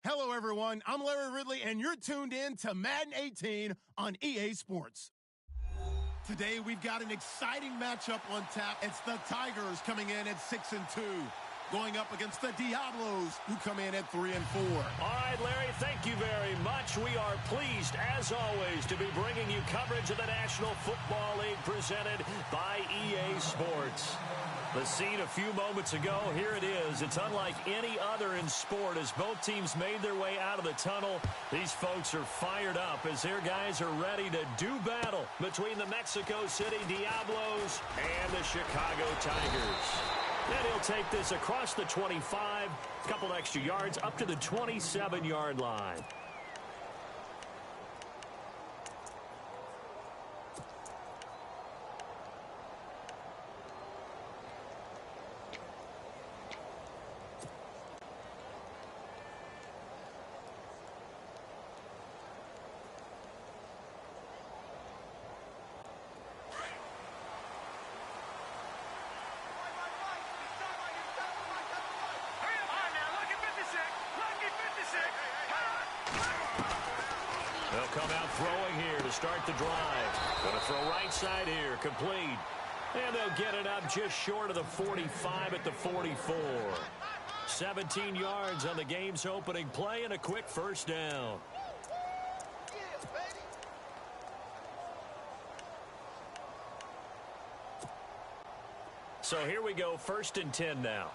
Hello, everyone. I'm Larry Ridley, and you're tuned in to Madden 18 on EA Sports. Today, we've got an exciting matchup on tap. It's the Tigers coming in at 6-2, going up against the Diablos, who come in at 3-4. All right, Larry, thank you very much. We are pleased, as always, to be bringing you coverage of the National Football League presented by EA Sports. The scene a few moments ago, here it is. It's unlike any other in sport as both teams made their way out of the tunnel. These folks are fired up as their guys are ready to do battle between the Mexico City Diablos and the Chicago Tigers. And he'll take this across the 25, a couple extra yards, up to the 27-yard line. They'll come out throwing here to start the drive. Going to throw right side here, complete. And they'll get it up just short of the 45 at the 44. 17 yards on the game's opening play and a quick first down. So here we go, 1st and 10 now.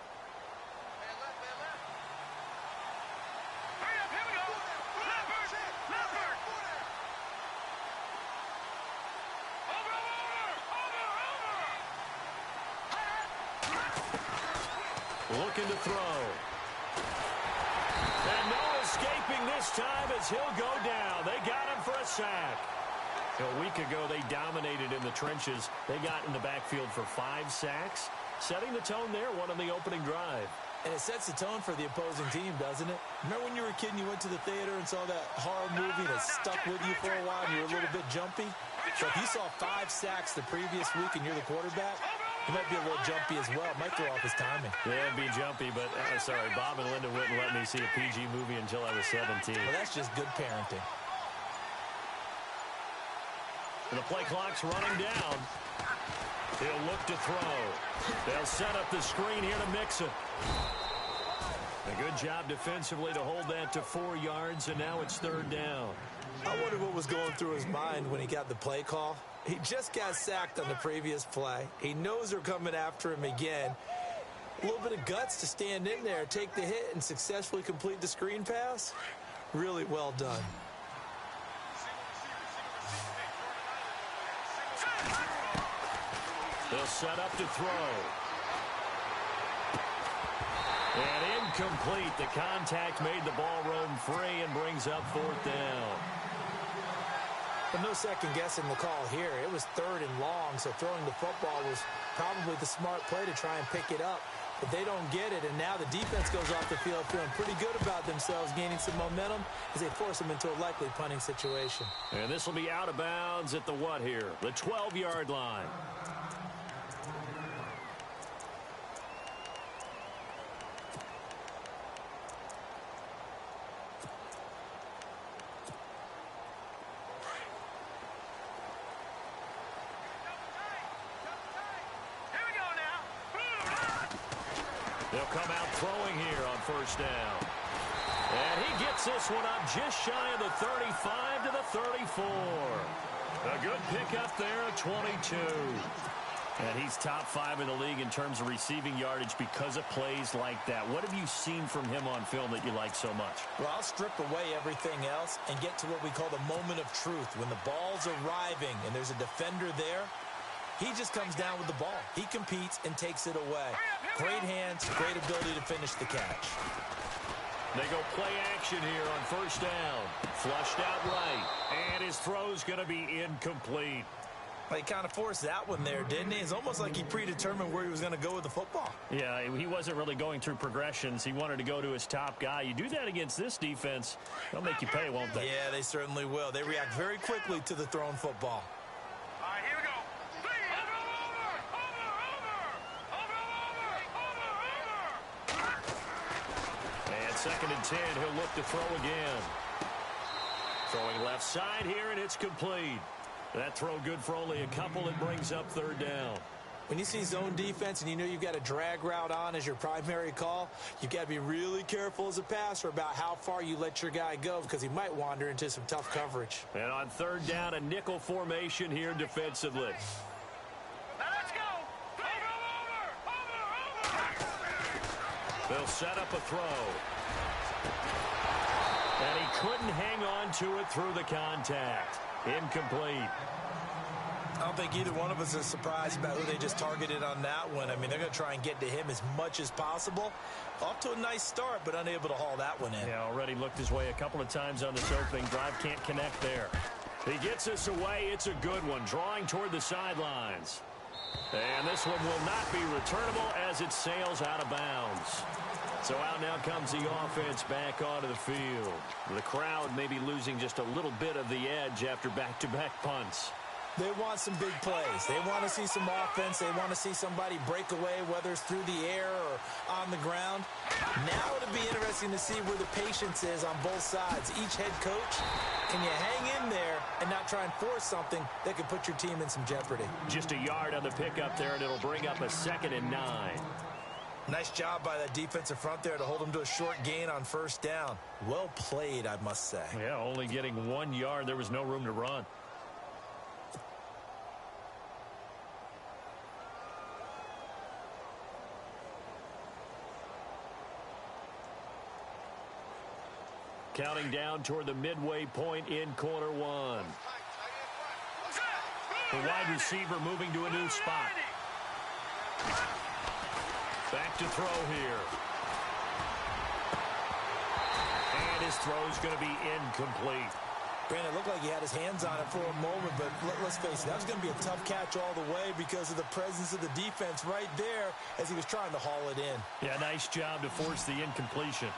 Looking to throw. And no escaping this time as he'll go down. They got him for a sack. A week ago, they dominated in the trenches. They got in the backfield for 5 sacks, setting the tone there, one on the opening drive. And it sets the tone for the opposing team, doesn't it? Remember when you were a kid and you went to the theater and saw that horror movie that stuck with you for a while and you were a little bit jumpy? So if you saw 5 sacks the previous week and you're the quarterback, he might be a little jumpy as well. Might throw off his timing. Yeah, it'd be jumpy, but sorry, Bob and Linda wouldn't let me see a PG movie until I was 17. Well, that's just good parenting. And the play clock's running down. He'll look to throw. They'll set up the screen here to mix it. A good job defensively to hold that to 4 yards, and now it's 3rd down. I wonder what was going through his mind when he got the play call. He just got sacked on the previous play. He knows they're coming after him again. A little bit of guts to stand in there, take the hit, and successfully complete the screen pass. Really well done. They'll set up to throw. And incomplete. The contact made the ball roam free and brings up 4th down. But no second guessing the call here. It was 3rd and long, so throwing the football was probably the smart play to try and pick it up. But they don't get it, and now the defense goes off the field feeling pretty good about themselves, gaining some momentum as they force them into a likely punting situation. And this will be out of bounds at the what here? The 12-yard line. They'll come out throwing here on 1st down. And he gets this one up just shy of the 35 to the 34. A good pickup there at 22. And he's top 5 in the league in terms of receiving yardage because of plays like that. What have you seen from him on film that you like so much? Well, I'll strip away everything else and get to what we call the moment of truth. When the ball's arriving and there's a defender there, he just comes down with the ball. He competes and takes it away. Great hands, great ability to finish the catch. They go play action here on 1st down. Flushed out right. And his throw's going to be incomplete. Well, he kind of forced that one there, didn't he? It's almost like he predetermined where he was going to go with the football. Yeah, he wasn't really going through progressions. He wanted to go to his top guy. You do that against this defense, they'll make you pay, won't they? Yeah, they certainly will. They react very quickly to the thrown football. All right, here we go. 2nd and 10. He'll look to throw again. Throwing left side here, and it's complete. That throw good for only a couple. It brings up 3rd down. When you see zone defense and you know you've got a drag route on as your primary call, you've got to be really careful as a passer about how far you let your guy go because he might wander into some tough coverage. And on 3rd down, a nickel formation here defensively. They'll set up a throw. And he couldn't hang on to it through the contact. Incomplete. I don't think either one of us is surprised about who they just targeted on that one. I mean, they're going to try and get to him as much as possible. Off to a nice start, but unable to haul that one in. Yeah, already looked his way a couple of times on this opening drive. Can't connect there. He gets us away. It's a good one. Drawing toward the sidelines. And this one will not be returnable as it sails out of bounds. So out now comes the offense back onto the field. The crowd may be losing just a little bit of the edge after back-to-back punts. They want some big plays. They want to see some offense. They want to see somebody break away, whether it's through the air or on the ground. Now it'll be interesting to see where the patience is on both sides. Each head coach, can you hang in there and not try and force something that could put your team in some jeopardy? Just a yard on the pickup there, and it'll bring up a 2nd and 9. Nice job by that defensive front there to hold them to a short gain on 1st down. Well played, I must say. Yeah, only getting 1 yard. There was no room to run. Counting down toward the midway point in quarter 1. The wide receiver moving to a new spot. Back to throw here. And his throw's going to be incomplete. Brandon, it looked like he had his hands on it for a moment, but let's face it, that was going to be a tough catch all the way because of the presence of the defense right there as he was trying to haul it in. Yeah, nice job to force the incompletion.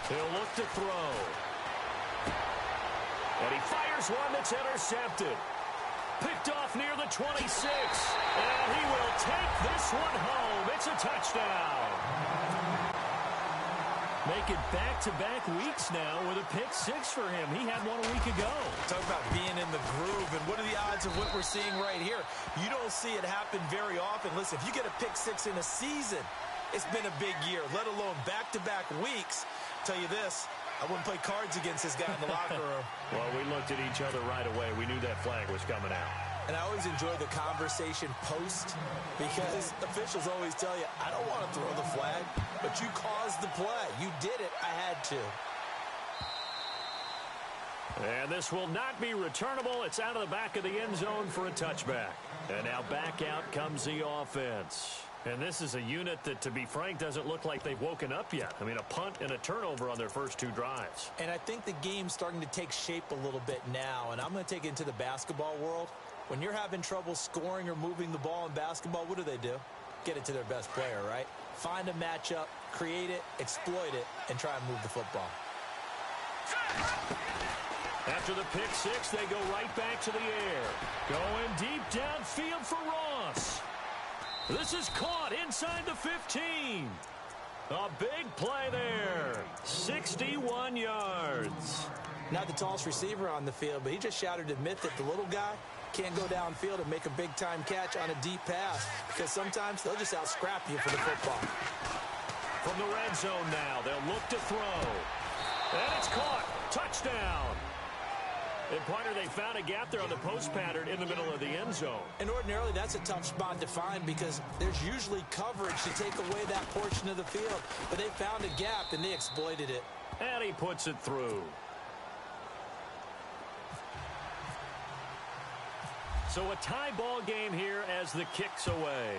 He'll look to throw. And he fires one that's intercepted. Picked off near the 26. And he will take this one home. It's a touchdown. Make it back-to-back weeks now with a pick 6 for him. He had one a week ago. Talk about being in the groove, and what are the odds of what we're seeing right here? You don't see it happen very often. Listen, if you get a pick 6 in a season, it's been a big year, let alone back-to-back weeks. Tell you this, I wouldn't play cards against this guy in the locker room. Well, we looked at each other right away. We knew that flag was coming out. And I always enjoy the conversation post because officials always tell you, I don't want to throw the flag, but you caused the play. You did it. I had to. And this will not be returnable. It's out of the back of the end zone for a touchback. And now back out comes the offense. And this is a unit that, to be frank, doesn't look like they've woken up yet. I mean, a punt and a turnover on their first 2 drives. And I think the game's starting to take shape a little bit now. And I'm going to take it into the basketball world. When you're having trouble scoring or moving the ball in basketball, what do? Get it to their best player, right? Find a matchup, create it, exploit it, and try and move the football. After the pick 6, they go right back to the air. Going deep downfield for Ross. This is caught inside the 15. A big play there. 61 yards. Not the tallest receiver on the field, but he just shouted to admit that the little guy can't go downfield and make a big-time catch on a deep pass because sometimes they'll just out-scrap you for the football. From the red zone now, they'll look to throw. And it's caught. Touchdown. And Pointer, they found a gap there on the post pattern in the middle of the end zone. And ordinarily, that's a tough spot to find because there's usually coverage to take away that portion of the field. But they found a gap, and they exploited it. And he puts it through. So a tie ball game here as the kick's away.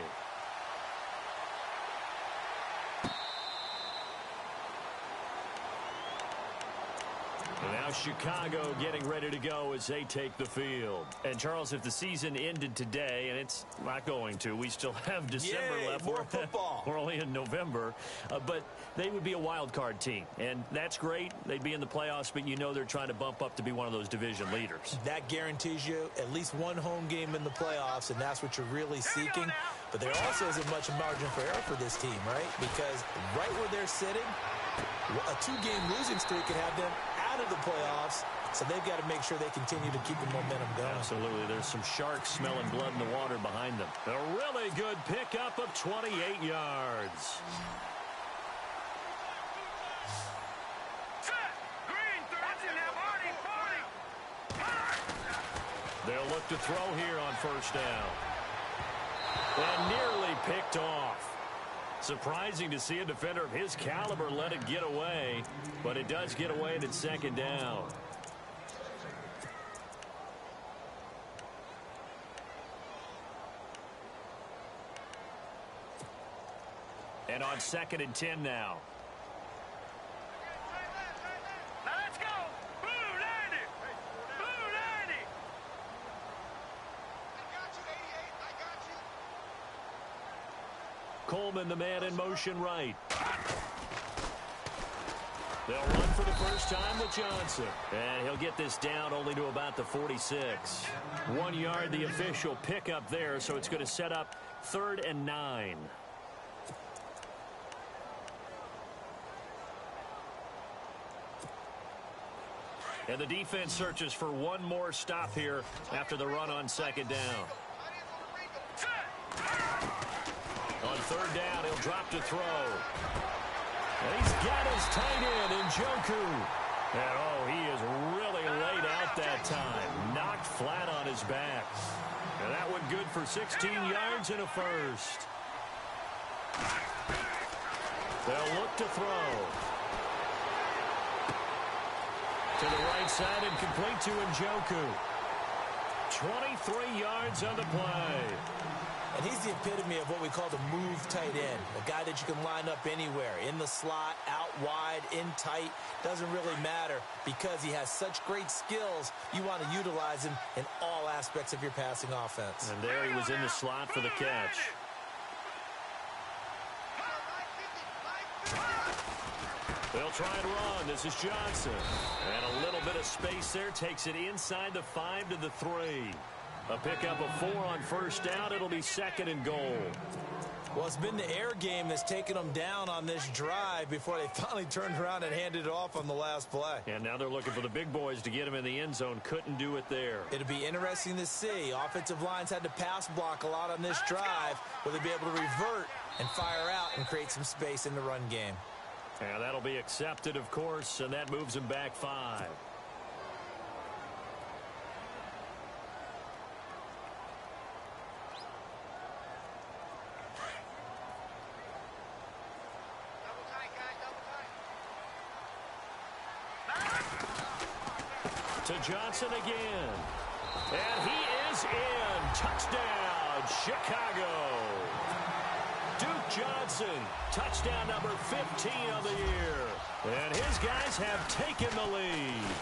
And now Chicago getting ready to go as they take the field. And, Charles, if the season ended today, and it's not going to, we still have December left. More football. We're only in November. But they would be a wild card team. And that's great. They'd be in the playoffs, but you know they're trying to bump up to be one of those division leaders. That guarantees you at least one home game in the playoffs, and that's what you're really seeking. But there also isn't much margin for error for this team, right? Because right where they're sitting, a 2-game losing streak could have them out of the playoffs, so they've got to make sure they continue to keep the momentum going. Absolutely. There's some sharks smelling blood in the water behind them. A really good pickup of 28 yards. They'll look to throw here on first down. And nearly picked off. Surprising to see a defender of his caliber let it get away, but it does get away and it's second down. And on 2nd and 10 now. Let's go! Blue 90! Blue 90! I got you, 88. I got you. Coleman, the man in motion right. They'll run for the first time with Johnson. And he'll get this down only to about the 46. 1 yard, the official pickup there, so it's going to set up 3rd and 9. And the defense searches for one more stop here after the run on 2nd down. On 3rd down, he'll drop to throw. And he's got his tight end in Njoku. And, oh, he is really laid out that time. Knocked flat on his back. And that one good for 16 yards and a first. They'll look to throw. To the right side and complete to Njoku. 23 yards on the play. And he's the epitome of what we call the move tight end. A guy that you can line up anywhere. In the slot, out wide, in tight. Doesn't really matter because he has such great skills. You want to utilize him in all aspects of your passing offense. And there he was in the slot for the catch. They'll try and run. This is Johnson. And a little bit of space there. Takes it inside the 5 to the 3. A pickup of 4 on first down. It'll be 2nd and goal. Well, it's been the air game that's taken them down on this drive before they finally turned around and handed it off on the last play. And now they're looking for the big boys to get him in the end zone. Couldn't do it there. It'll be interesting to see. Offensive lines had to pass block a lot on this drive. Will they be able to revert and fire out and create some space in the run game? And that'll be accepted, of course, and that moves him back 5. To Johnson again. And he is in. Touchdown, Chicago. Duke Johnson, touchdown number 15 of the year. And his guys have taken the lead.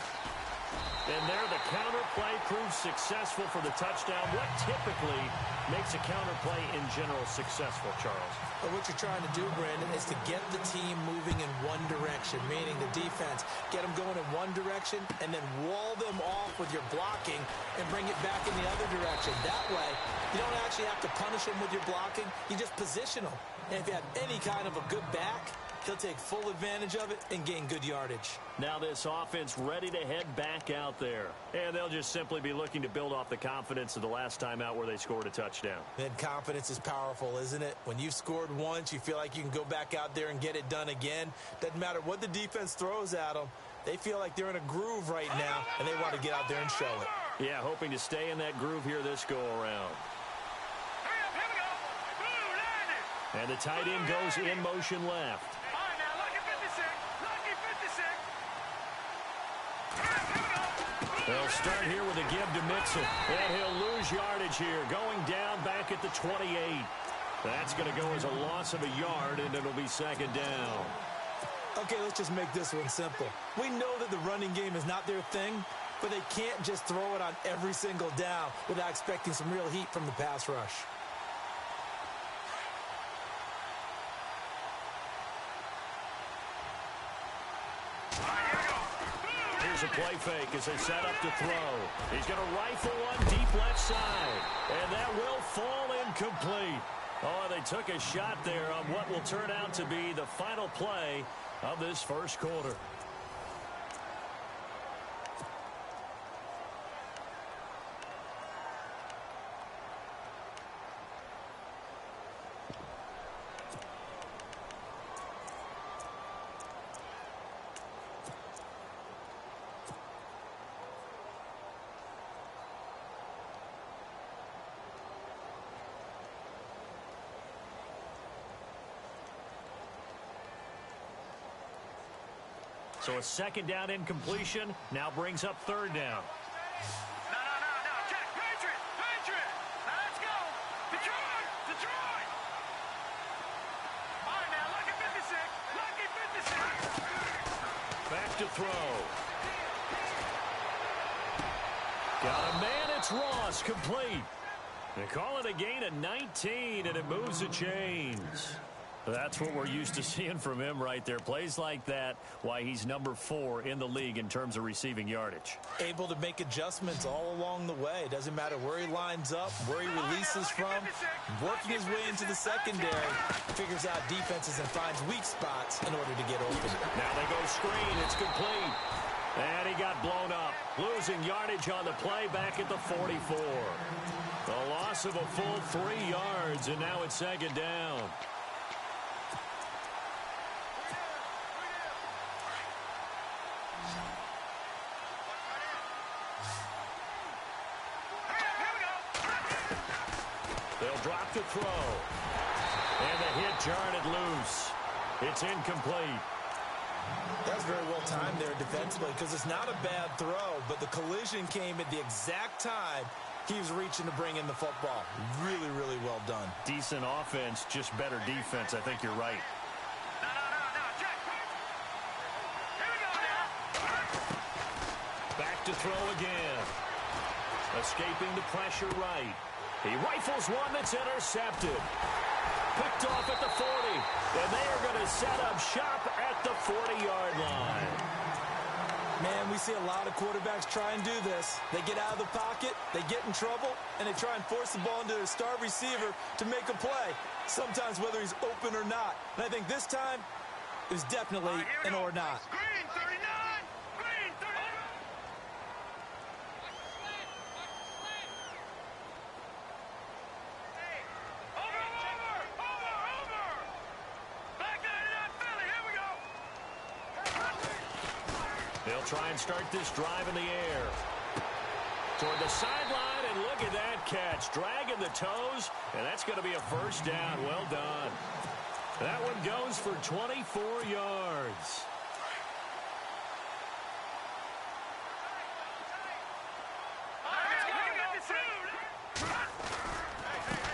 And there the counter play proves successful for the touchdown. What typically makes a counter play in general successful, Charles? Well, what you're trying to do, Brandon, is to get the team moving in one direction, meaning the defense. Get them going in one direction and then wall them off with your blocking and bring it back in the other direction. That way, you don't actually have to punish them with your blocking. You just position them. And if you have any kind of a good back, he'll take full advantage of it and gain good yardage. Now this offense ready to head back out there. And they'll just simply be looking to build off the confidence of the last time out where they scored a touchdown. Then confidence is powerful, isn't it? When you've scored once, you feel like you can go back out there and get it done again. Doesn't matter what the defense throws at them. They feel like they're in a groove right now, and they want to get out there and show it. Yeah, hoping to stay in that groove here this go-around. And the tight end goes in motion left. They'll start here with a give to Mixon. And he'll lose yardage here. Going down back at the 28. That's going to go as a loss of a yard, and it'll be 2nd down. Okay, let's just make this one simple. We know that the running game is not their thing, but they can't just throw it on every single down without expecting some real heat from the pass rush. Here's a play fake as they set up to throw. He's going to rifle one deep left side, and that will fall incomplete. Oh, they took a shot there on what will turn out to be the final play of this first quarter. So a second down incompletion now brings up third down. No. Check. Patriot. Now let's go. Detroit. All right, now, lucky 56. Back to throw. Got a man, it's Ross, complete. They call it a gain of 19, and it moves the chains. That's what we're used to seeing from him right there. Plays like that, why he's number 4 in the league in terms of receiving yardage. Able to make adjustments all along the way. Doesn't matter where he lines up, where he releases from. Working his way into the secondary, figures out defenses and finds weak spots in order to get open. Now they go screen. It's complete. And he got blown up. Losing yardage on the play back at the 44. A loss of a full 3 yards, and now it's second down. They'll drop to throw. And the hit jarred it loose. It's incomplete. That's very well timed there defensively because it's not a bad throw, but the collision came at the exact time he was reaching to bring in the football. Really, really well done. Decent offense, just better defense. I think you're right. No. Check. Here we go now. Back to throw again. Escaping the pressure right. He rifles one that's intercepted. Picked off at the 40. And they are going to set up shop at the 40-yard line. Man, we see a lot of quarterbacks try and do this. They get out of the pocket, they get in trouble, and they try and force the ball into their star receiver to make a play, sometimes whether he's open or not. And I think this time, it was definitely an or not. Green 39. Green 39. Over. Back 99 Philly. Here we go. They'll try and start this drive in the air. Toward the sideline, and look at that catch. Dragging the toes, and that's going to be a first down. Well done. That one goes for 24 yards.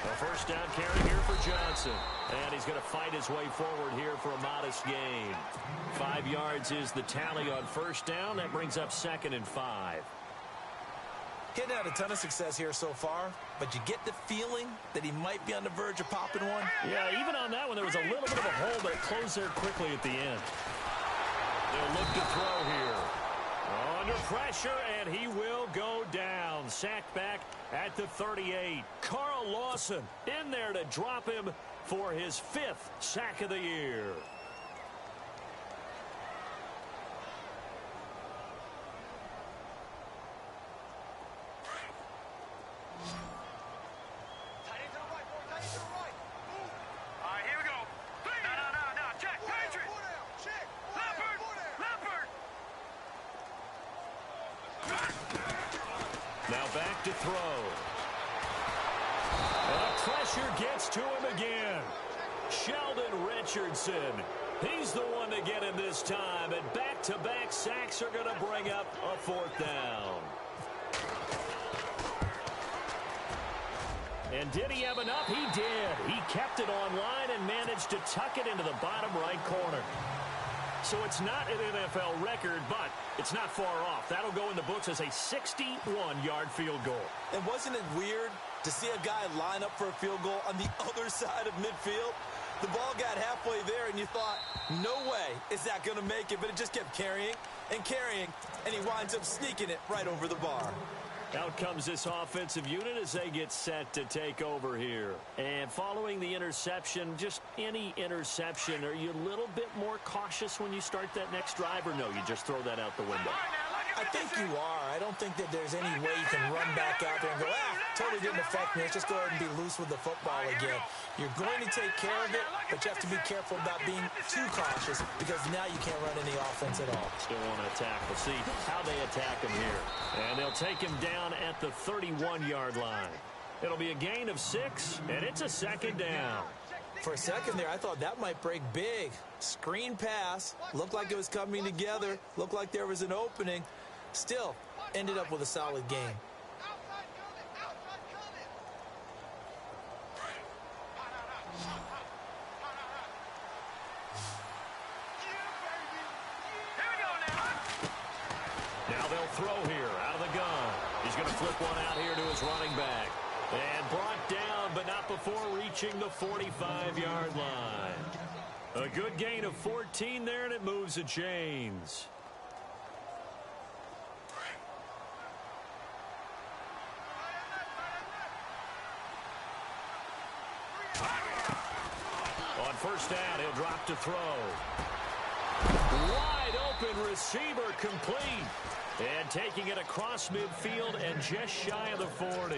A first down carry here for Johnson. And he's going to fight his way forward here for a modest gain. 5 yards is the tally on first down. That brings up 2nd and 5. Hitting out a ton of success here so far, but you get the feeling that he might be on the verge of popping one. Yeah, even on that one, there was a little bit of a hole, but it closed there quickly at the end. They'll look to throw here. Under pressure, and he will go down. Sacked back at the 38. Carl Lawson in there to drop him for his 5th sack of the year. All right, here we go. No. Check. Patriot. Leopard. Now back to throw. And the pressure gets to him again. Sheldon Richardson. He's the one to get him this time. And back-to-back sacks are going to bring up a 4th down. And did he have enough? He did. He kept it online and managed to tuck it into the bottom right corner. So it's not an NFL record, but it's not far off. That'll go in the books as a 61-yard field goal. And wasn't it weird to see a guy line up for a field goal on the other side of midfield? The ball got halfway there, and you thought, no way is that going to make it, but it just kept carrying, and he winds up sneaking it right over the bar. Out comes this offensive unit as they get set to take over here. And following the interception, just any interception, are you a little bit more cautious when you start that next drive, or no, you just throw that out the window? I think you are. I don't think that there's any way you can run back out there and go, totally didn't affect me. Let's just go ahead and be loose with the football again. You're going to take care of it, but you have to be careful about being too cautious because now you can't run any offense at all. Still want to attack. We'll see how they attack him here. And they'll take him down at the 31-yard line. It'll be a gain of 6, and it's a second down. For a second there, I thought that might break big. Screen pass. Looked like it was coming together. Looked like there was an opening. Still, ended up with a solid game. Now they'll throw here out of the gun. He's going to flip one out here to his running back. And brought down, but not before reaching the 45-yard line. A good gain of 14 there, and it moves the chains. On first down, he'll drop to throw. Wide open receiver complete. And taking it across midfield and just shy of the 40.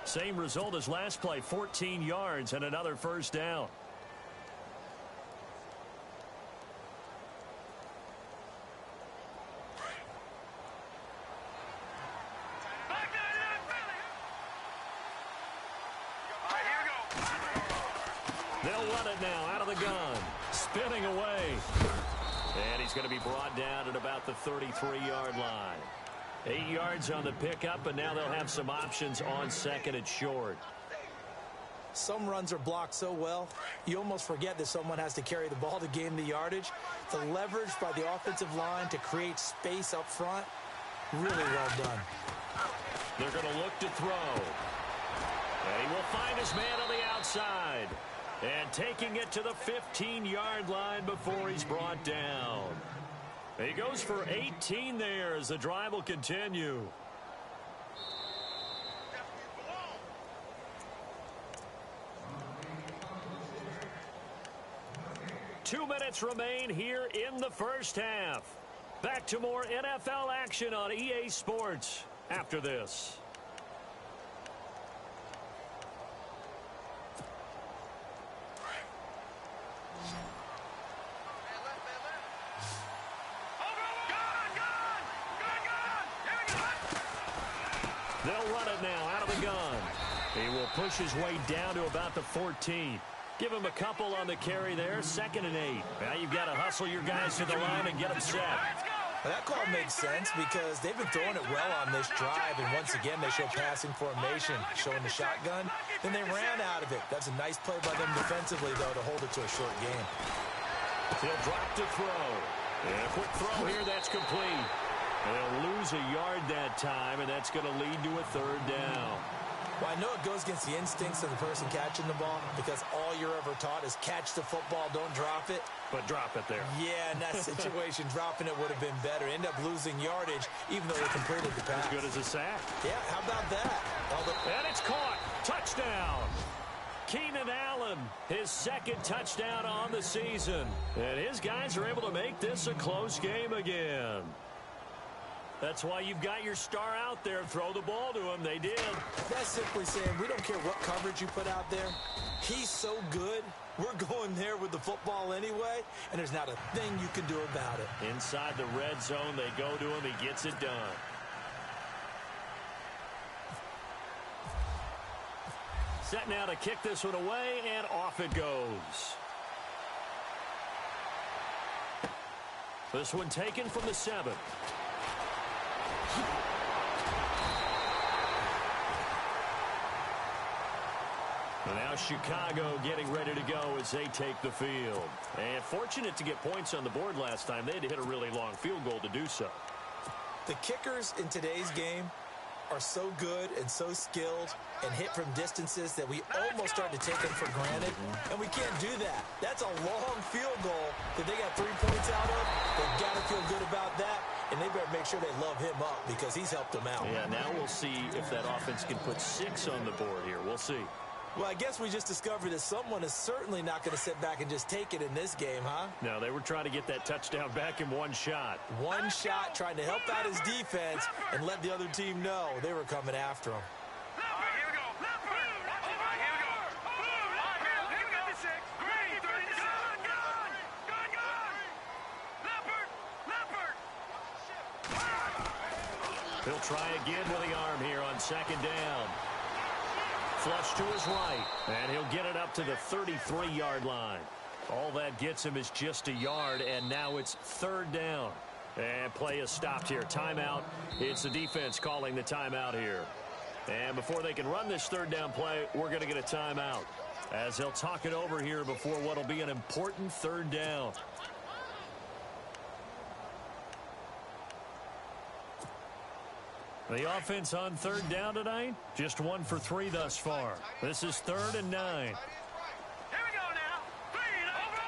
Same result as last play, 14 yards and another first down. They'll run it now out of the gun. Spinning away. And he's going to be brought down at about the 33-yard line. 8 yards on the pickup, and now they'll have some options on second and short. Some runs are blocked so well, you almost forget that someone has to carry the ball to gain the yardage. The leverage by the offensive line to create space up front, really well done. They're going to look to throw. And he will find his man on the outside. And taking it to the 15-yard line before he's brought down. He goes for 18 there as the drive will continue. Two minutes remain here in the first half. Back to more NFL action on EA Sports after this. They'll run it now out of the gun. He will push his way down to about the 14. Give him a couple on the carry there. 2nd and 8. Now you've got to hustle your guys to the line and get them set. Well, that call makes sense because they've been throwing it well on this drive, and once again they show passing formation, showing the shotgun. Then they ran out of it. That's a nice play by them defensively, though, to hold it to a short game. He'll drop to throw. And a quick throw here, that's complete. They'll lose a yard that time, and that's going to lead to a 3rd down. Well, I know it goes against the instincts of the person catching the ball because all you're ever taught is catch the football, don't drop it. But drop it there. Yeah, in that situation, dropping it would have been better. End up losing yardage, even though they completed the pass. As good as a sack. Yeah, how about that? And it's caught. Touchdown. Keenan Allen, his 2nd touchdown on the season. And his guys are able to make this a close game again. That's why you've got your star out there. Throw the ball to him. They did. That's simply saying we don't care what coverage you put out there. He's so good. We're going there with the football anyway, and there's not a thing you can do about it. Inside the red zone, they go to him. He gets it done. Set now to kick this one away, and off it goes. This one taken from the 7. And now Chicago getting ready to go as they take the field. And fortunate to get points on the board last time. They had to hit a really long field goal to do so. The kickers in today's game are so good and so skilled and hit from distances that we almost start to take them for granted, and we can't do that. That's a long field goal that they got 3 points out of. They've got to feel good about that, and they better make sure they love him up because he's helped them out. Yeah, now we'll see if that offense can put 6 on the board here. We'll see. Well, I guess we just discovered that someone is certainly not going to sit back and just take it in this game, huh? No, they were trying to get that touchdown back in one shot. One shot, trying to help out his defense and let the other team know they were coming after him. He'll try again with the arm here on second down. Flush to his right, and he'll get it up to the 33-yard line. All that gets him is just a yard, and now it's third down. And play is stopped here. Timeout. It's the defense calling the timeout here. And before they can run this third down play, we're going to get a timeout, as they'll talk it over here before what will be an important third down. The offense on third down tonight, just 1 for 3 thus far. This is 3rd and 9. Here we go now. 3, over.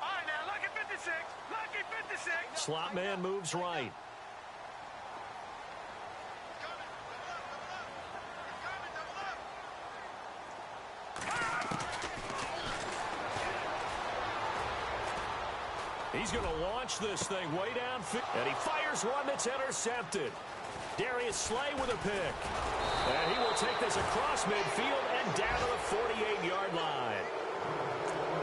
All right, now, lucky 56. Lucky 56. Slot man moves right. He's going to launch this thing way downfield. And he fires one that's intercepted. Darius Slay with a pick. And he will take this across midfield and down to the 48-yard line.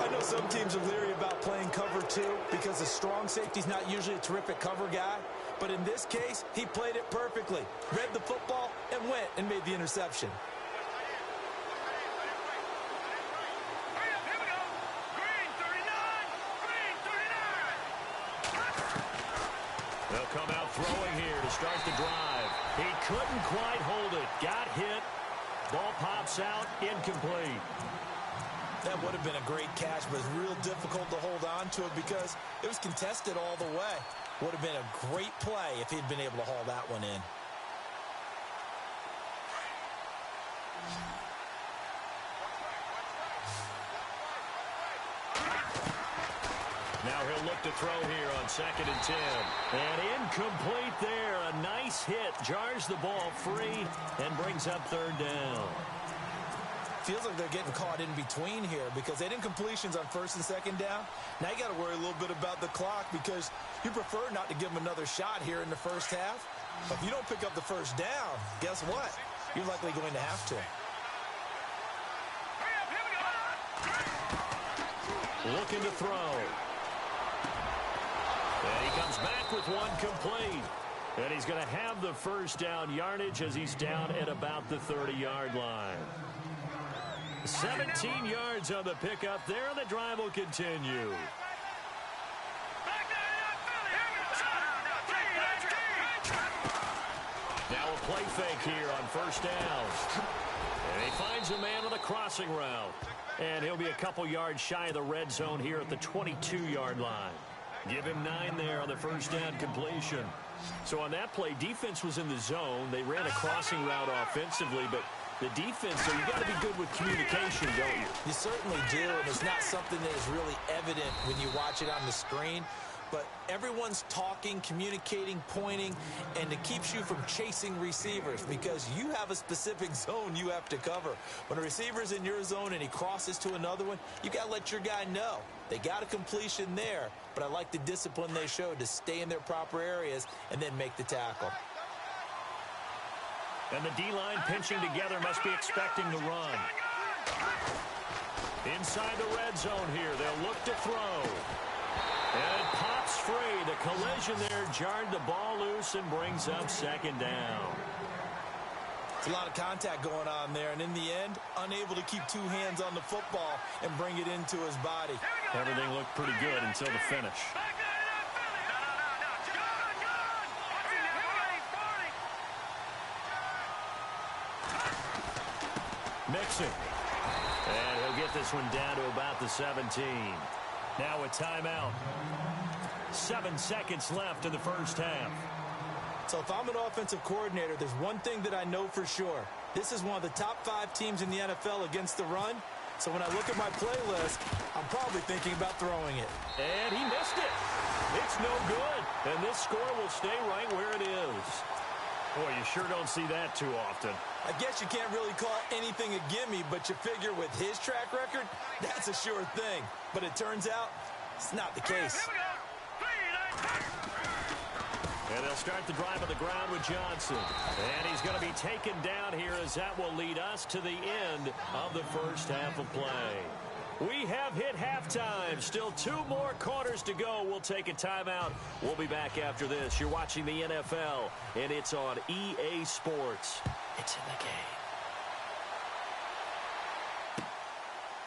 I know some teams are leery about playing cover 2 because the strong safety's not usually a terrific cover guy. But in this case, he played it perfectly. Read the football and went and made the interception. They'll come out throwing here to start the drive. He couldn't quite hold it. Got hit. Ball pops out. Incomplete. That would have been a great catch, but it's real difficult to hold on to it because it was contested all the way. Would have been a great play if he'd been able to haul that one in. Now he'll look to throw here on 2nd and 10. And incomplete there. A nice hit. Jars the ball free and brings up 3rd down. Feels like they're getting caught in between here because they did incompletions on 1st and 2nd down. Now you got to worry a little bit about the clock because you prefer not to give them another shot here in the first half. But if you don't pick up the 1st down, guess what? You're likely going to have to. Looking to throw. And he comes back with one complete. And he's going to have the 1st down yardage as he's down at about the 30-yard line. 17 yards on the pickup there, and the drive will continue. Now a play fake here on 1st down. And he finds a man on the crossing route. And he'll be a couple yards shy of the red zone here at the 22-yard line. Give him 9 there on the 1st down completion. So on that play, defense was in the zone. They ran a crossing route offensively, but the defense, so you got to be good with communication, don't you? You certainly do, and it's not something that is really evident when you watch it on the screen. But everyone's talking, communicating, pointing, and it keeps you from chasing receivers because you have a specific zone you have to cover. When a receiver's in your zone and he crosses to another one, you got to let your guy know. They got a completion there, but I like the discipline they showed to stay in their proper areas and then make the tackle. And the D-line pinching together must be expecting to run. Inside the red zone here, they'll look to throw. And it pops free. The collision there jarred the ball loose and brings up 2nd down. It's a lot of contact going on there, and in the end, unable to keep 2 hands on the football and bring it into his body. Everything looked pretty good until the finish. Mixing. And he'll get this one down to about the 17. Now a timeout. 7 seconds left in the first half. So if I'm an offensive coordinator, there's one thing that I know for sure. This is one of the top 5 teams in the NFL against the run. So when I look at my playlist, I'm probably thinking about throwing it. And he missed it. It's no good. And this score will stay right where it is. Boy, you sure don't see that too often. I guess you can't really call anything a gimme, but you figure with his track record, that's a sure thing. But it turns out it's not the case. And they'll start the drive on the ground with Johnson. And he's going to be taken down here as that will lead us to the end of the first half of play. We have hit halftime. Still 2 more quarters to go. We'll take a timeout. We'll be back after this. You're watching the NFL, and it's on EA Sports. It's in the game.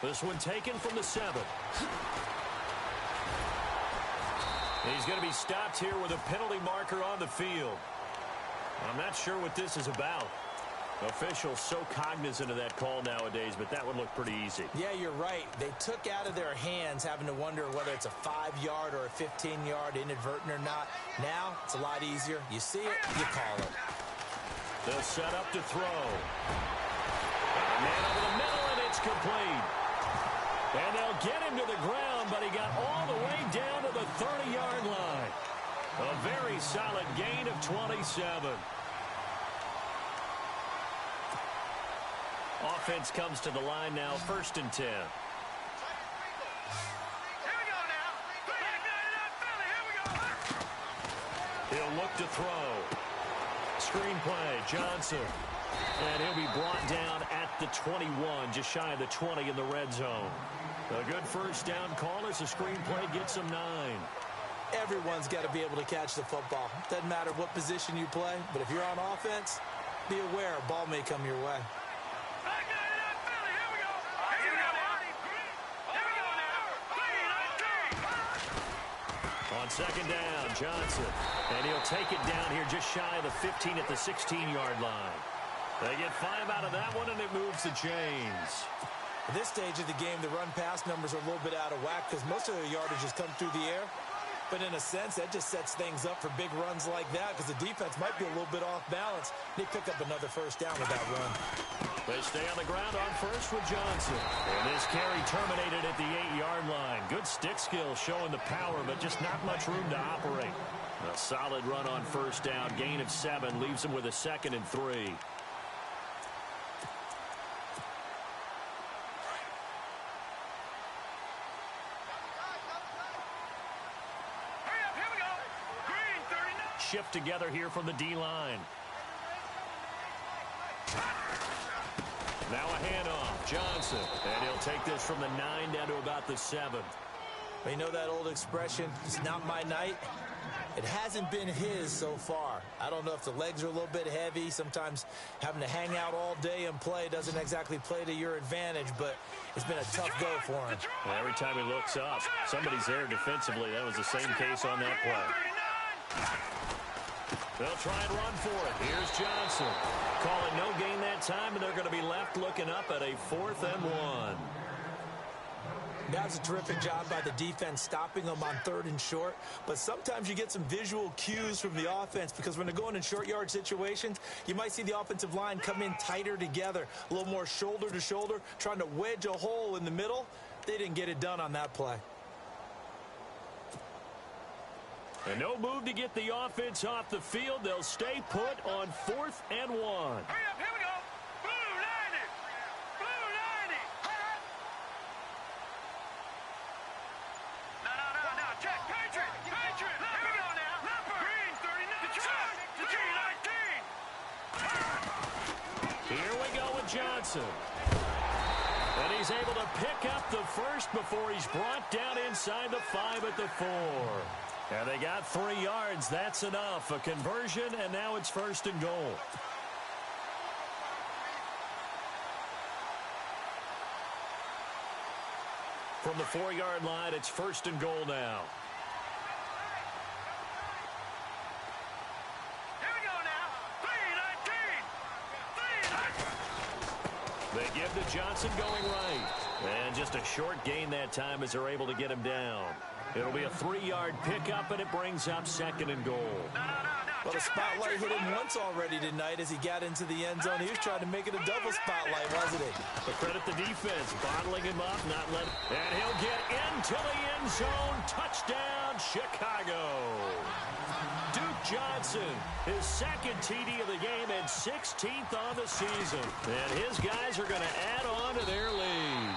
This one taken from the 7. He's going to be stopped here with a penalty marker on the field. I'm not sure what this is about. Officials so cognizant of that call nowadays, but that would look pretty easy. Yeah, you're right. They took out of their hands having to wonder whether it's a 5-yard or a 15-yard inadvertent or not. Now, it's a lot easier. You see it, you call it. They'll set up to throw. Man over the middle, and it's complete. And they'll get him to the ground, but he got all the way down to the 30-yard line. A very solid gain of 27. Offense comes to the line now, 1st and 10. Here we go now. Here we go. He'll look to throw. Screenplay, Johnson. And he'll be brought down at the 21, just shy of the 20 in the red zone. A good first down call as the screenplay gets him 9. Everyone's got to be able to catch the football. Doesn't matter what position you play, but if you're on offense, be aware a ball may come your way. On 2nd down, Johnson. And he'll take it down here just shy of the 15 at the 16-yard line. They get 5 out of that one, and it moves the chains. At this stage of the game, the run-pass numbers are a little bit out of whack because most of their yardage has come through the air. But in a sense, that just sets things up for big runs like that because the defense might be a little bit off balance. They pick up another first down with that run. They stay on the ground on first with Johnson. And this carry terminated at the 8-yard line. Good stick skill showing the power, but just not much room to operate. A solid run on first down. Gain of 7 leaves him with a 2nd and 3. Shift together here from the D-line. Now a handoff. Johnson. And he'll take this from the 9 down to about the 7. Well, you know that old expression, it's not my night? It hasn't been his so far. I don't know if the legs are a little bit heavy. Sometimes having to hang out all day and play doesn't exactly play to your advantage, but it's been a tough go for him. Well, every time he looks up, somebody's there defensively. That was the same case on that play. They'll try and run for it. Here's Johnson. Call it no gain that time, and they're going to be left looking up at a 4th and 1. That was a terrific job by the defense stopping them on 3rd and short. But sometimes you get some visual cues from the offense because when they're going in short yard situations, you might see the offensive line come in tighter together, a little more shoulder to shoulder, trying to wedge a hole in the middle. They didn't get it done on that play. And no move to get the offense off the field. They'll stay put on 4th and 1. Hurry up, here we go. Blue 90. Blue 90. No. Check. Patriot. Here we go now. Green 39. Detroit. G 19. Here we go with Johnson. And he's able to pick up the first before he's brought down inside the 5 at the 4. And they got 3 yards. That's enough. A conversion, and now it's 1st and goal. From the 4-yard line, it's 1st and goal now. Here we go now. 3-19. They give to Johnson going right. And just a short gain that time as they're able to get him down. It'll be a 3-yard pickup, and it brings up 2nd and goal. Well, the spotlight hit him once already tonight as he got into the end zone. He was trying to make it a double spotlight, wasn't he? But credit the defense, bottling him up, not letting. And he'll get into the end zone. Touchdown, Chicago. Duke Johnson, his 2nd TD of the game and 16th on the season. And his guys are going to add on to their lead.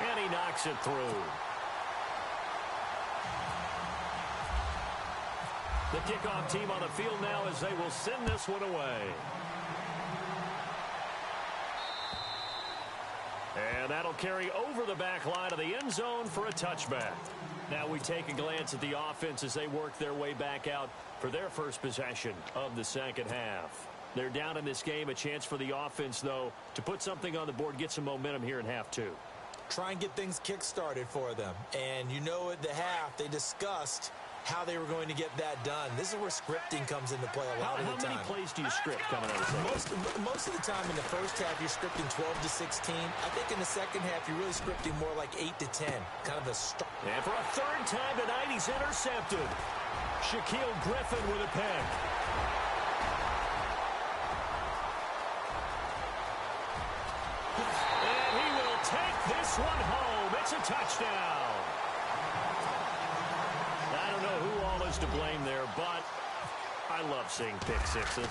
And he knocks it through. The kickoff team on the field now as they will send this one away. And that'll carry over the back line of the end zone for a touchback. Now we take a glance at the offense as they work their way back out for their first possession of the second half. They're down in this game. A chance for the offense, though, to put something on the board, get some momentum here in half 2. Try and get things kick-started for them. And you know at the half, they discussed how they were going to get that done. This is where scripting comes into play a lot of the time. How many plays do you script coming out of the second? Most of the time in the first half, you're scripting 12 to 16. I think in the second half, you're really scripting more like 8 to 10. Kind of a start. And for a 3rd time tonight, he's intercepted. Shaquille Griffin with a pick. And he will take this one home. It's a touchdown. I don't know who all is to blame there, but I love seeing pick sixes.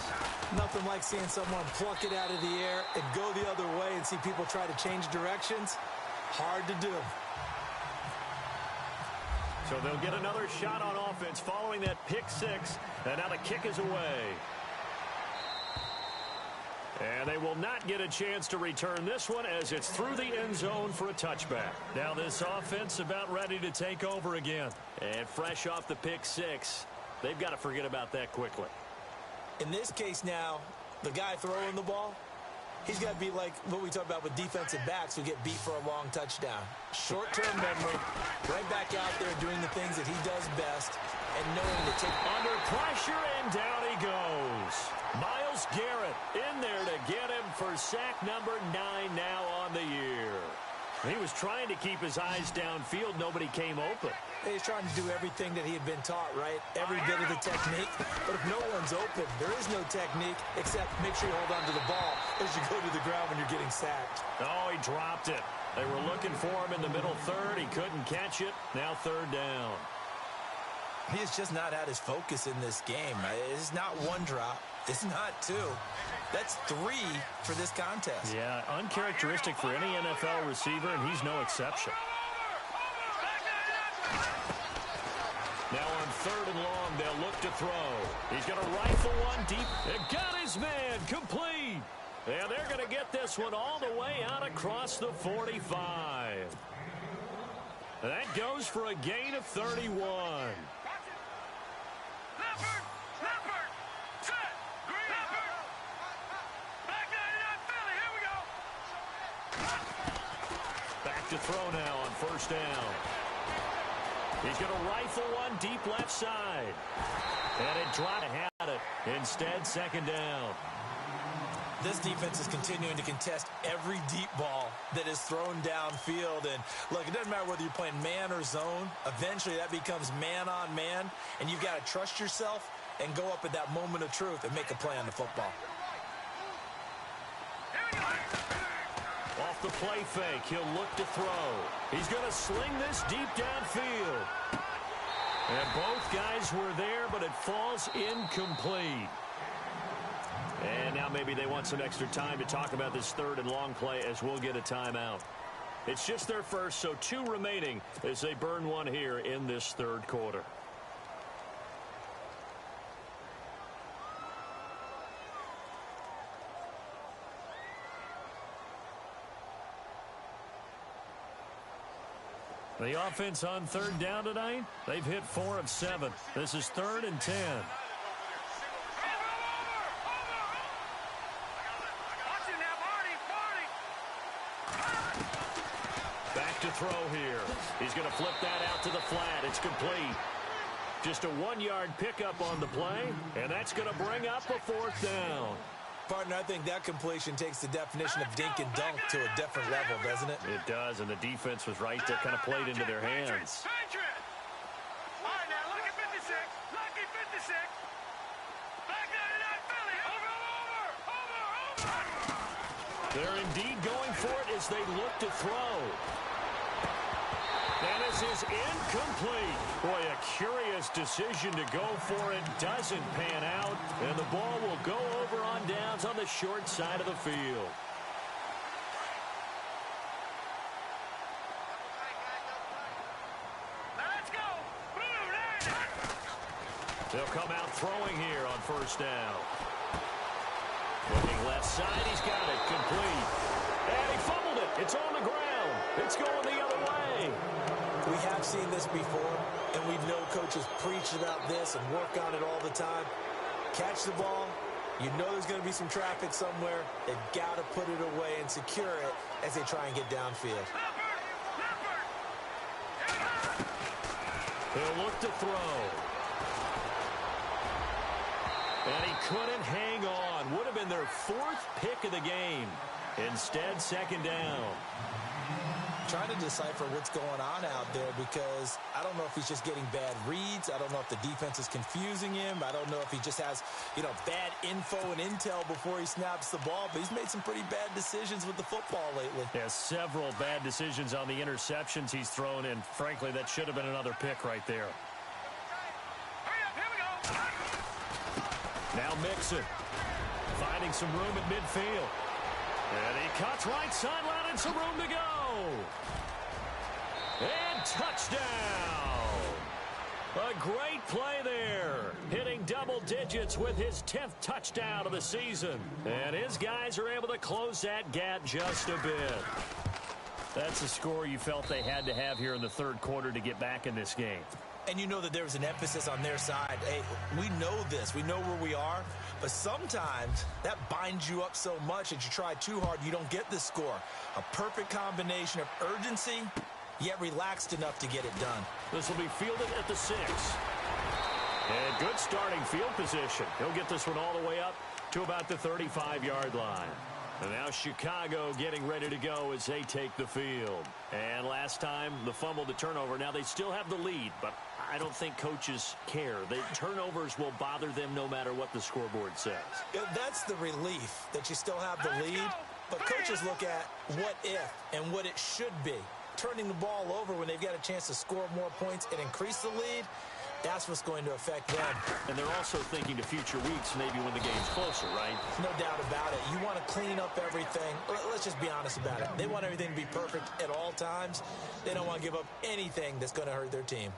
Nothing like seeing someone pluck it out of the air and go the other way and see people try to change directions. Hard to do. So they'll get another shot on offense following that pick six, and now the kick is away. And they will not get a chance to return this one as it's through the end zone for a touchback. Now this offense about ready to take over again. And fresh off the pick six, they've got to forget about that quickly. In this case now, the guy throwing the ball, he's got to be like what we talk about with defensive backs who get beat for a long touchdown. Short-term memory, right back out there doing the things that he does best and knowing to take under pressure, and down he goes. Myles Garrett in there to get him for sack number 9 now on the year. He was trying to keep his eyes downfield. Nobody came open. He's trying to do everything that he had been taught, right? Every bit of the technique. But if no one's open, there is no technique except make sure you hold on to the ball as you go to the ground when you're getting sacked. Oh, he dropped it. They were looking for him in the middle third. He couldn't catch it. Now 3rd down. He has just not had his focus in this game. It's not 1 drop. It's not 2. That's 3 for this contest. Yeah, uncharacteristic for any NFL receiver, and he's no exception. Now on 3rd and long, they'll look to throw. He's going to rifle one deep. It got his man complete. And they're going to get this one all the way out across the 45. And that goes for a gain of 31. Back to throw now on 1st down. He's going to rifle one deep left side. And it dropped. Had it. Instead, 2nd down. This defense is continuing to contest every deep ball that is thrown downfield. And look, it doesn't matter whether you're playing man or zone. Eventually, that becomes man on man. And you've got to trust yourself and go up at that moment of truth and make a play on the football. Off the play fake, he'll look to throw. He's going to sling this deep downfield. And both guys were there, but it falls incomplete. And now maybe they want some extra time to talk about this 3rd and long play as we'll get a timeout. It's just their first, so 2 remaining as they burn one here in this 3rd quarter. The offense on 3rd down tonight, they've hit 4 of 7. This is 3rd and 10. Back to throw here. He's going to flip that out to the flat. It's complete. Just a 1-yard pickup on the play, and that's going to bring up a 4th down. Partner, I think that completion takes the definition of dink and dunk to a different level, doesn't it? It does, and the defense was right there, kind of played into their hands. All right, now, lucky 56. Lucky 56. Back 99, Philly. Over. They're indeed going for it as they look to throw. And this is incomplete. Boy, a curious decision to go for it. Doesn't pan out. And the ball will go over on downs on the short side of the field. Let's go. They'll come out throwing here on first down. Looking left side. He's got it. Complete. And he fumbled it. It's on the ground. It's going the other way. We have seen this before, and we know coaches preach about this and work on it all the time. Catch the ball. You know there's going to be some traffic somewhere. They've got to put it away and secure it as they try and get downfield. He'll look to throw. And he couldn't hang on. Would have been their fourth pick of the game. Instead, second down. Trying to decipher what's going on out there because I don't know if he's just getting bad reads. I don't know if the defense is confusing him. I don't know if he just has, bad info and intel before he snaps the ball. But he's made some pretty bad decisions with the football lately. Yeah, several bad decisions on the interceptions he's thrown, and frankly, that should have been another pick right there. Now Mixon finding some room at midfield. And he cuts right sideline and some room to go. And touchdown. A great play there. Hitting double digits with his 10th touchdown of the season. And his guys are able to close that gap just a bit. That's a score you felt they had to have here in the third quarter to get back in this game. And you know that there was an emphasis on their side. Hey, we know this. We know where we are. But sometimes that binds you up so much that you try too hard, you don't get the score. A perfect combination of urgency, yet relaxed enough to get it done. This will be fielded at the 6. And good starting field position. He'll get this one all the way up to about the 35-yard line. And now Chicago getting ready to go as they take the field. And last time, the fumble, the turnover. Now they still have the lead, but I don't think coaches care. The turnovers will bother them no matter what the scoreboard says. That's the relief that you still have the lead. But coaches look at what if and what it should be. Turning the ball over when they've got a chance to score more points and increase the lead, that's what's going to affect them. And they're also thinking to future weeks, maybe when the game's closer, right? No doubt about it. You want to clean up everything. Let's just be honest about it. They want everything to be perfect at all times. They don't want to give up anything that's going to hurt their team.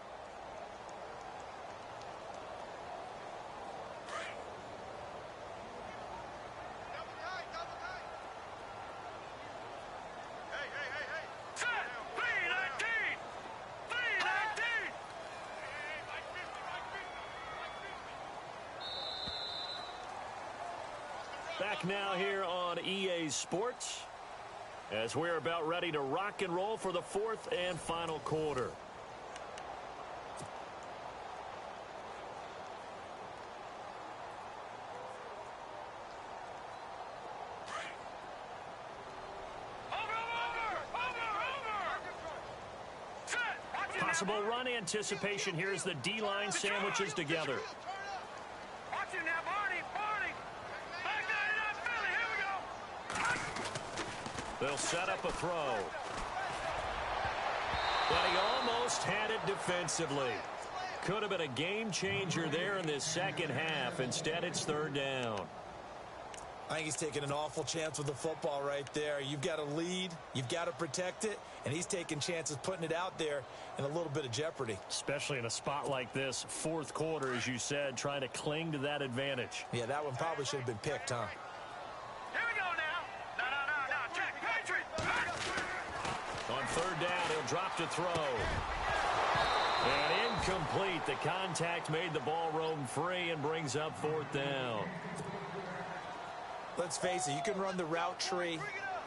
Back now here on EA Sports as we're about ready to rock and roll for the fourth and final quarter. Possible run anticipation here as the D-line sandwiches together. Watch it now, Barney. Back 99, Philly. Here we go. They'll set up a throw. But he almost had it defensively. Could have been a game changer there in this second half. Instead, it's third down. I think he's taking an awful chance with the football right there. You've got a lead, you've got to protect it, and he's taking chances putting it out there in a little bit of jeopardy. Especially in a spot like this, fourth quarter, as you said, trying to cling to that advantage. Yeah, that one probably should have been picked, huh? Here we go now. No. Check. Patriot. On third down, he'll drop to throw. And incomplete. The contact made the ball roam free and brings up fourth down. Let's face it, you can run the route tree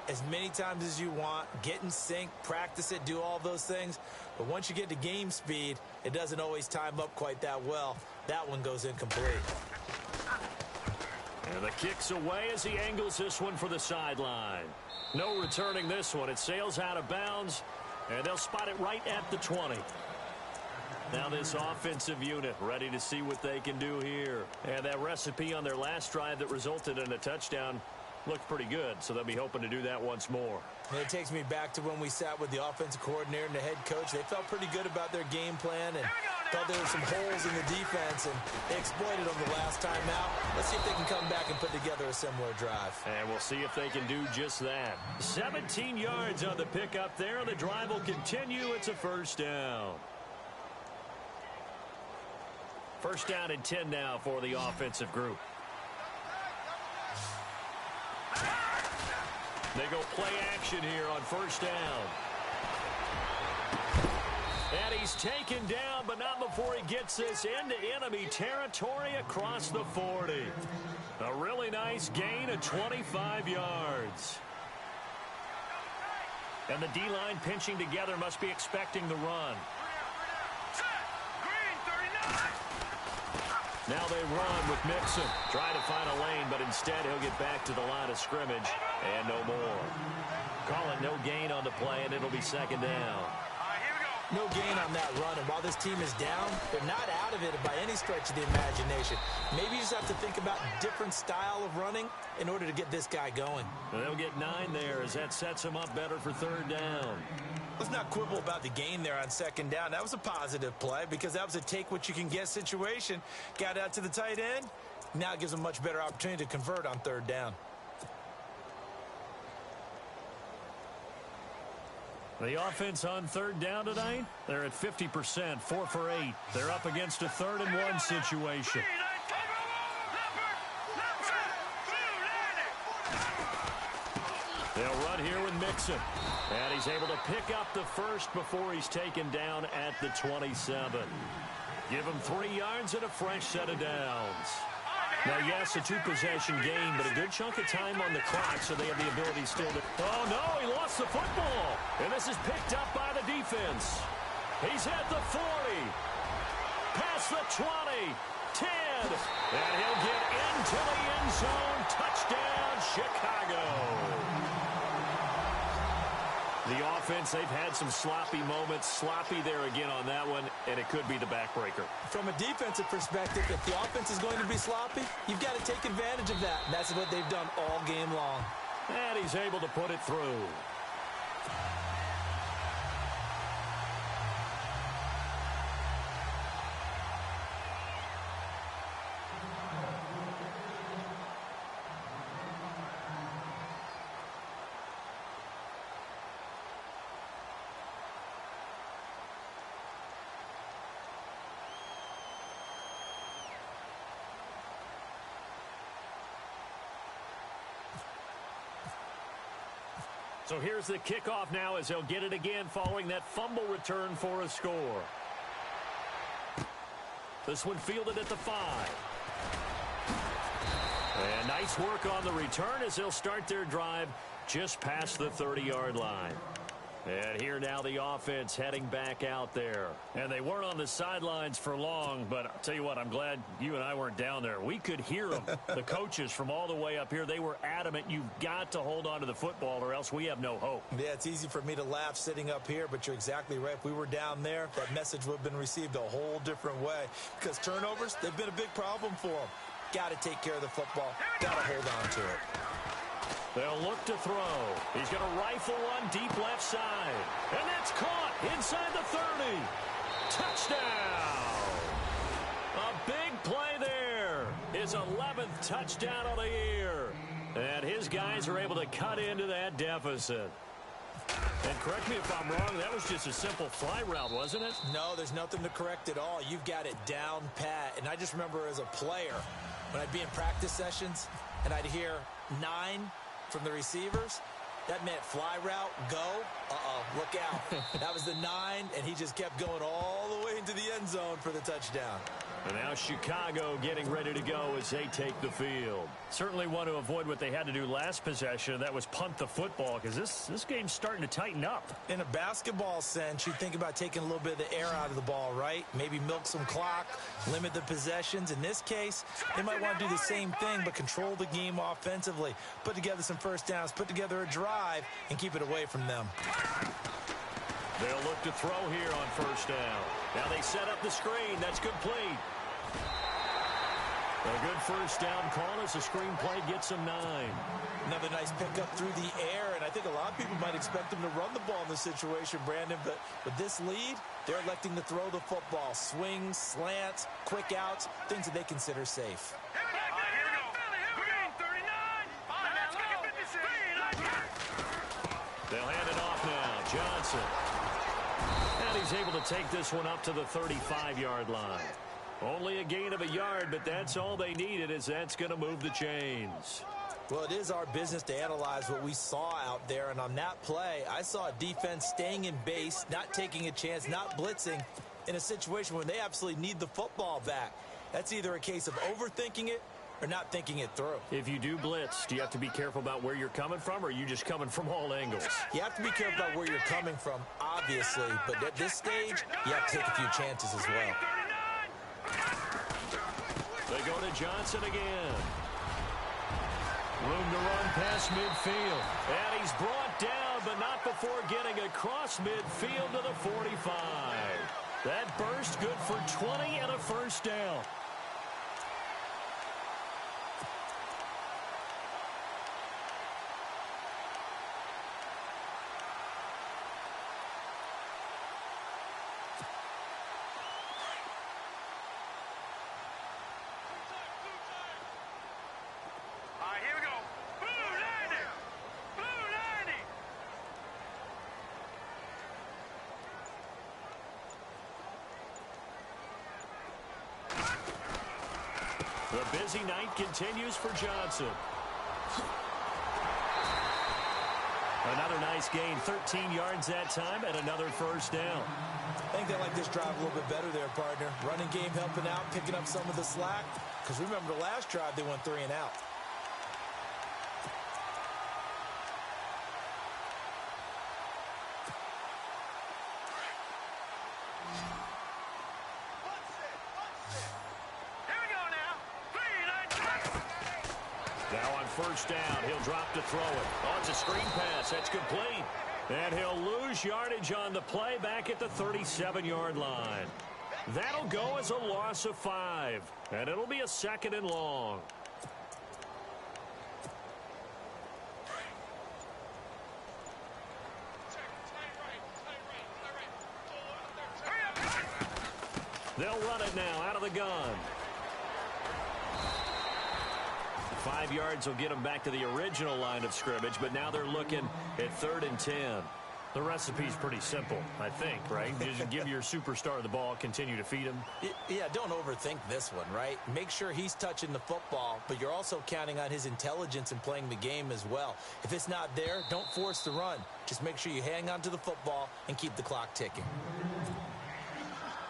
as many times as you want, get in sync, practice it, do all those things. But once you get to game speed, it doesn't always time up quite that well. That one goes incomplete. And the kick's away as he angles this one for the sideline. No returning this one. It sails out of bounds, and they'll spot it right at the 20. Now this offensive unit ready to see what they can do here. And that recipe on their last drive that resulted in a touchdown looked pretty good, so they'll be hoping to do that once more. And it takes me back to when we sat with the offensive coordinator and the head coach. They felt pretty good about their game plan and thought there were some holes in the defense, and they exploited them the last time out. Let's see if they can come back and put together a similar drive. And we'll see if they can do just that. 17 yards on the pickup there. The drive will continue. It's a first down. First down and 10 now for the offensive group. They go play action here on first down. And he's taken down, but not before he gets this into enemy territory across the 40. A really nice gain of 25 yards. And the D-line pinching together must be expecting the run. Now they run with Mixon. Try to find a lane, but instead he'll get back to the line of scrimmage and no more. Call it no gain on the play, and it'll be second down. No gain on that run, and while this team is down, they're not out of it by any stretch of the imagination. Maybe you just have to think about different style of running in order to get this guy going. And they'll get 9 there as that sets them up better for third down. Let's not quibble about the gain there on second down. That was a positive play because that was a take-what-you-can-get situation. Got out to the tight end. Now it gives them a much better opportunity to convert on third down. The offense on third down tonight, they're at 50%, 4 for 8. They're up against a 3rd and 1 situation. They'll run here with Mixon. And he's able to pick up the first before he's taken down at the 27. Give him 3 yards and a fresh set of downs. Now, yes, a 2-possession game, but a good chunk of time on the clock, so they have the ability still to... Oh, no, he lost the football. And this is picked up by the defense. He's at the 40. Past the 20. 10. And he'll get into the end zone. Touchdown, Chicago. The offense, they've had some sloppy moments. Sloppy there again on that one, and it could be the backbreaker. From a defensive perspective, if the offense is going to be sloppy, you've got to take advantage of that. And that's what they've done all game long. And he's able to put it through. So here's the kickoff now as they'll get it again following that fumble return for a score. This one fielded at the 5. And nice work on the return as they'll start their drive just past the 30-yard line. And here now the offense heading back out there. And they weren't on the sidelines for long, but I'll tell you what, I'm glad you and I weren't down there. We could hear them, the coaches from all the way up here. They were adamant, you've got to hold on to the football or else we have no hope. Yeah, it's easy for me to laugh sitting up here, but you're exactly right. If we were down there, that message would have been received a whole different way. Because turnovers, they've been a big problem for them. Got to take care of the football. Got to hold on to it. They'll look to throw. He's going to rifle one deep left side. And that's caught inside the 30. Touchdown! A big play there. His 11th touchdown of the year. And his guys are able to cut into that deficit. And correct me if I'm wrong, that was just a simple fly route, wasn't it? No, there's nothing to correct at all. You've got it down pat. And I just remember as a player, when I'd be in practice sessions, and I'd hear 9 from the receivers, that meant fly route, go, look out. That was the 9, and he just kept going all the way into the end zone for the touchdown. And now Chicago getting ready to go as they take the field. Certainly want to avoid what they had to do last possession. That was punt the football, because this game's starting to tighten up. In a basketball sense, you think about taking a little bit of the air out of the ball, right? Maybe milk some clock, limit the possessions. In this case, they might want to do the same thing, but control the game offensively. Put together some first downs, put together a drive, and keep it away from them. They'll look to throw here on first down. Now they set up the screen. That's complete. A good first down call as the screen play gets them 9. Another nice pickup through the air, and I think a lot of people might expect them to run the ball in this situation, Brandon, but with this lead, they're electing to throw the football. Swings, slants, quick outs, things that they consider safe. Here we go. Green 39. Let's go. They'll hand it off now. Johnson. And he's able to take this one up to the 35-yard line. Only a gain of a yard, but that's all they needed, as that's going to move the chains. Well, it is our business to analyze what we saw out there, and on that play, I saw a defense staying in base, not taking a chance, not blitzing, in a situation where they absolutely need the football back. That's either a case of overthinking it or not thinking it through. If you do blitz, do you have to be careful about where you're coming from, or are you just coming from all angles? You have to be careful about where you're coming from, obviously, but at this stage, you have to take a few chances as well. They go to Johnson again. Room to run past midfield. And he's brought down, but not before getting across midfield to the 45. That burst good for 20 and a first down. Here we go. Blue 90. Blue 90. The busy night continues for Johnson. Another nice gain, 13 yards that time, and another first down. I think they like this drive a little bit better there, partner. Running game helping out, picking up some of the slack. Because remember the last drive, they went 3 and out. Now on first down, he'll drop to throw it. Oh, it's a screen pass. That's complete. And he'll lose yardage on the play back at the 37-yard line. That'll go as a loss of 5. And it'll be a 2nd and long. They'll run it now out of the gun. 5 yards will get them back to the original line of scrimmage, but now they're looking at 3rd and 10. The recipe's pretty simple, I think, right? Just give your superstar the ball, continue to feed him. Yeah, don't overthink this one, right? Make sure he's touching the football, but you're also counting on his intelligence in playing the game as well. If it's not there, don't force the run. Just make sure you hang on to the football and keep the clock ticking.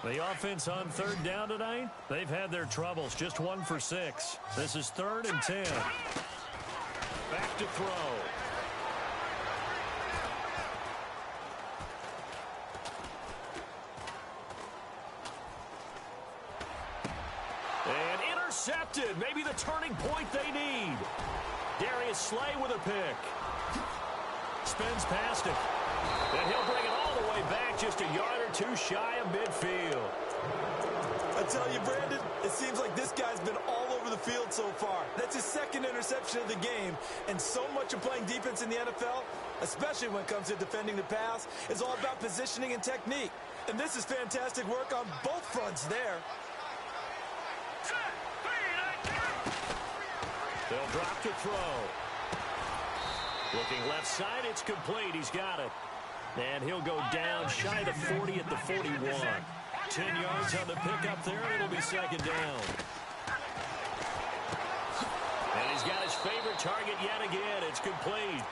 The offense on 3rd down tonight, they've had their troubles, just 1 for 6. This is 3rd and 10. Back to throw. And intercepted, maybe the turning point they need. Darius Slay with a pick. Spins past it. And he'll bring it all the way back, just a yard or 2 shy of midfield. I tell you, Brandon, it seems like this guy's been all over the field so far. That's his 2nd interception of the game. And so much of playing defense in the NFL, especially when it comes to defending the pass, is all about positioning and technique. And this is fantastic work on both fronts there. They'll drop to throw. Looking left side, it's complete. He's got it. And he'll go down shy of the 40 at the 41. 10 yards on the pickup there. It'll be 2nd down. And he's got his favorite target yet again. It's complete.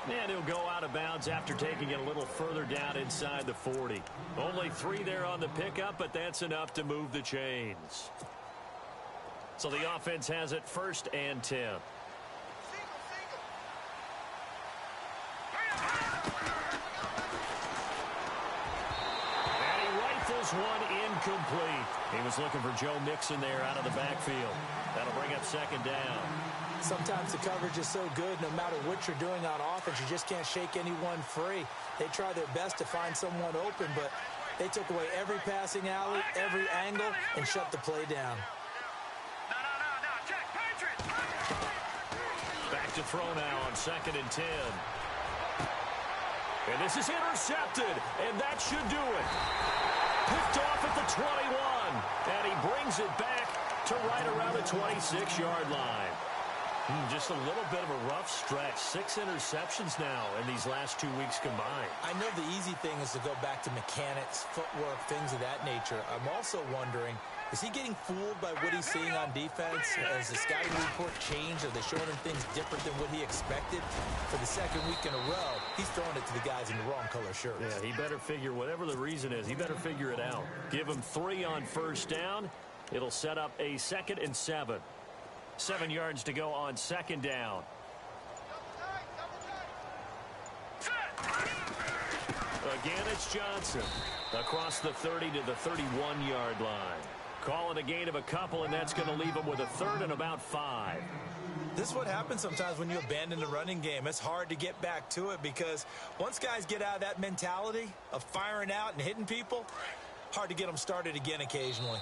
And he'll go out of bounds after taking it a little further down inside the 40. Only 3 there on the pickup, but that's enough to move the chains. So the offense has it 1st and 10. And he rifles one incomplete. He was looking for Joe Mixon there out of the backfield. That'll bring up 2nd down. Sometimes the coverage is so good, no matter what you're doing on offense, you just can't shake anyone free. They try their best to find someone open, but they took away every passing alley, every angle, and shut the play down. Back to throw now on 2nd and 10. And this is intercepted, and that should do it. Picked off at the 21, and he brings it back to right around the 26-yard line. Just a little bit of a rough stretch. 6 interceptions now in these last 2 weeks combined. I know the easy thing is to go back to mechanics, footwork, things of that nature. I'm also wondering, is he getting fooled by what he's seeing on defense? Has the scouting report changed? Are they showing him things different than what he expected? For the 2nd week in a row, he's throwing it to the guys in the wrong color shirts. Yeah, he better figure, whatever the reason is, he better figure it out. Give him 3 on 1st down. It'll set up a 2nd and 7. 7 yards to go on 2nd down. Again, it's Johnson. Across the 30 to the 31-yard line. Call it a gain of a couple, and that's going to leave him with a 3rd and about 5. This is what happens sometimes when you abandon the running game. It's hard to get back to it because once guys get out of that mentality of firing out and hitting people, hard to get them started again occasionally.